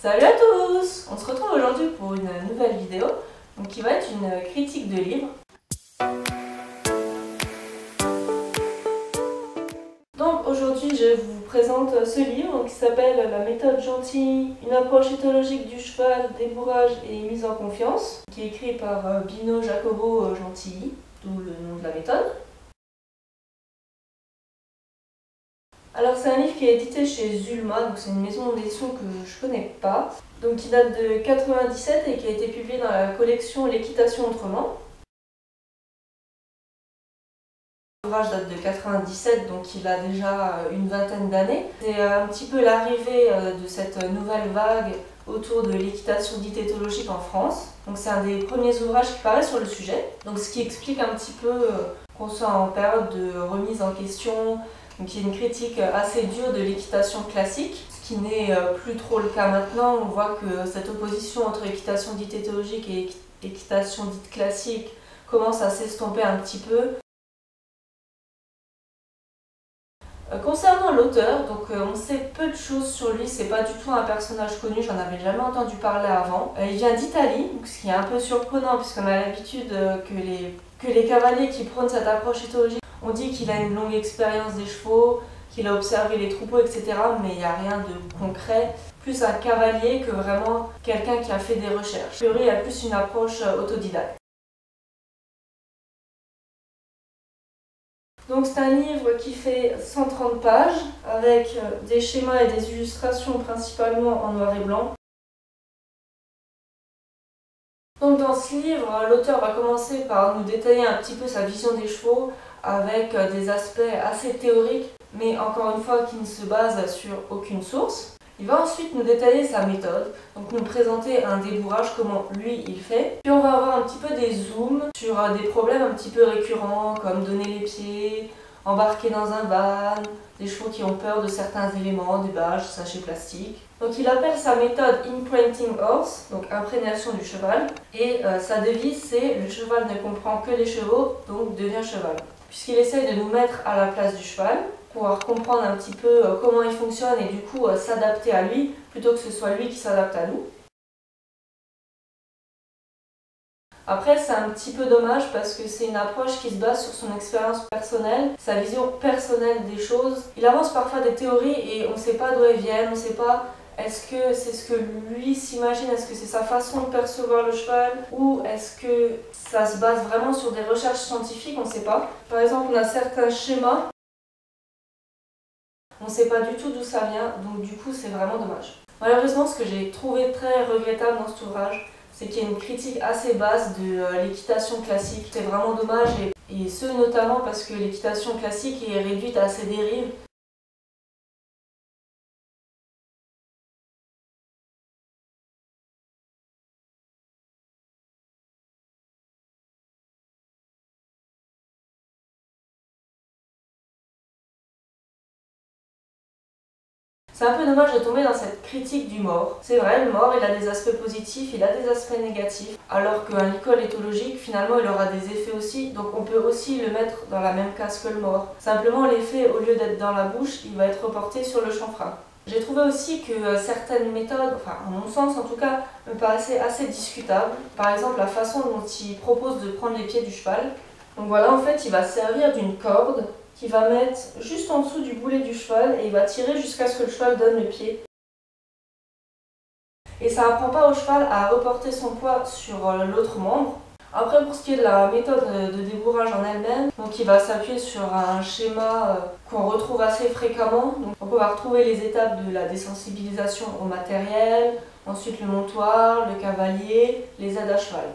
Salut à tous! On se retrouve aujourd'hui pour une nouvelle vidéo qui va être une critique de livre. Donc aujourd'hui je vous présente ce livre qui s'appelle La méthode Gentilly, une approche éthologique du cheval, débourrage et mise en confiance, qui est écrit par Bino Jacobo Gentilly, d'où le nom de la méthode. Alors c'est un livre qui est édité chez Zulma, donc c'est une maison d'édition que je connais pas, donc qui date de 97 et qui a été publié dans la collection L'équitation autrement. L'ouvrage date de 97, donc il a déjà une vingtaine d'années. C'est un petit peu l'arrivée de cette nouvelle vague autour de l'équitation dite éthologique en France. Donc c'est un des premiers ouvrages qui paraît sur le sujet. Donc ce qui explique un petit peu qu'on soit en période de remise en question. Donc il y a une critique assez dure de l'équitation classique, ce qui n'est plus trop le cas maintenant. On voit que cette opposition entre équitation dite éthologique et équitation dite classique commence à s'estomper un petit peu. Concernant l'auteur, donc on sait peu de choses sur lui, c'est pas du tout un personnage connu, j'en avais jamais entendu parler avant. Il vient d'Italie, ce qui est un peu surprenant puisqu'on a l'habitude que les cavaliers qui prônent cette approche éthologique, on dit qu'il a une longue expérience des chevaux, qu'il a observé les troupeaux, etc. Mais il n'y a rien de concret. Plus un cavalier que vraiment quelqu'un qui a fait des recherches. A priori, il y a plus une approche autodidacte. Donc c'est un livre qui fait 130 pages avec des schémas et des illustrations principalement en noir et blanc. Donc dans ce livre, l'auteur va commencer par nous détailler un petit peu sa vision des chevaux avec des aspects assez théoriques, mais encore une fois qui ne se basent sur aucune source. Il va ensuite nous détailler sa méthode, donc nous présenter un débourrage, comment lui il fait. Puis on va avoir un petit peu des zooms sur des problèmes un petit peu récurrents comme donner les pieds, embarquer dans un van, des chevaux qui ont peur de certains éléments, des bâches, sachets plastiques. Donc il appelle sa méthode Imprinting Horse, donc imprégnation du cheval, et sa devise c'est « Le cheval ne comprend que les chevaux, donc devient cheval ». Puisqu'il essaye de nous mettre à la place du cheval, pouvoir comprendre un petit peu comment il fonctionne et du coup s'adapter à lui, plutôt que ce soit lui qui s'adapte à nous. Après c'est un petit peu dommage parce que c'est une approche qui se base sur son expérience personnelle, sa vision personnelle des choses. Il avance parfois des théories et on ne sait pas d'où elles viennent, on ne sait pas est-ce que c'est ce que lui s'imagine, est-ce que c'est sa façon de percevoir le cheval ou est-ce que ça se base vraiment sur des recherches scientifiques, on ne sait pas. Par exemple on a certains schémas, on ne sait pas du tout d'où ça vient, donc du coup c'est vraiment dommage. Malheureusement ce que j'ai trouvé très regrettable dans cet ouvrage, c'est qu'il y a une critique assez basse de l'équitation classique. C'est vraiment dommage, et ce notamment parce que l'équitation classique est réduite à ses dérives. C'est un peu dommage de tomber dans cette critique du mort. C'est vrai, le mort, il a des aspects positifs, il a des aspects négatifs, alors qu'un licol éthologique, finalement, il aura des effets aussi, donc on peut aussi le mettre dans la même case que le mort. Simplement, l'effet, au lieu d'être dans la bouche, il va être reporté sur le chanfrein. J'ai trouvé aussi que certaines méthodes, enfin à mon sens en tout cas, me paraissaient assez discutables. Par exemple, la façon dont il propose de prendre les pieds du cheval. Donc voilà, en fait, il va servir d'une corde qu'il va mettre juste en dessous du boulet du cheval et il va tirer jusqu'à ce que le cheval donne le pied. Et ça n'apprend pas au cheval à reporter son poids sur l'autre membre. Après, pour ce qui est de la méthode de débourrage en elle-même, donc il va s'appuyer sur un schéma qu'on retrouve assez fréquemment. Donc on va retrouver les étapes de la désensibilisation au matériel, ensuite le montoir, le cavalier, les aides à cheval.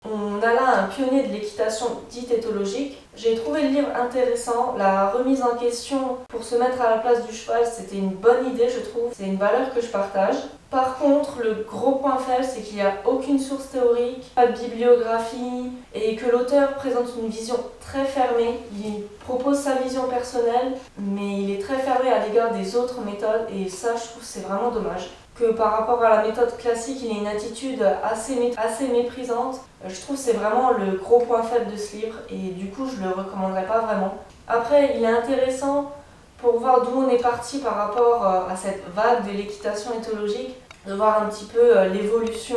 On a là un pionnier de l'équitation dite éthologique. J'ai trouvé le livre intéressant, la remise en question pour se mettre à la place du cheval, c'était une bonne idée je trouve, c'est une valeur que je partage. Par contre, le gros point faible, c'est qu'il n'y a aucune source théorique, pas de bibliographie, et que l'auteur présente une vision très fermée. Il propose sa vision personnelle, mais il est très fermé à l'égard des autres méthodes, et ça, je trouve c'est vraiment dommage. Que par rapport à la méthode classique, il ait une attitude assez méprisante. Je trouve que c'est vraiment le gros point faible de ce livre, et du coup, je le recommanderais pas vraiment. Après, il est intéressant pour voir d'où on est parti par rapport à cette vague de l'équitation éthologique, de voir un petit peu l'évolution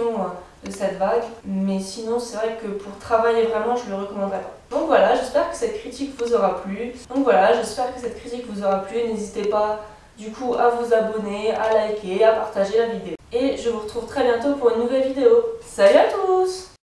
de cette vague. Mais sinon, c'est vrai que pour travailler vraiment, je le recommanderais pas. Donc voilà, j'espère que cette critique vous aura plu. N'hésitez pas du coup à vous abonner, à liker, à partager la vidéo. Et je vous retrouve très bientôt pour une nouvelle vidéo. Salut à tous!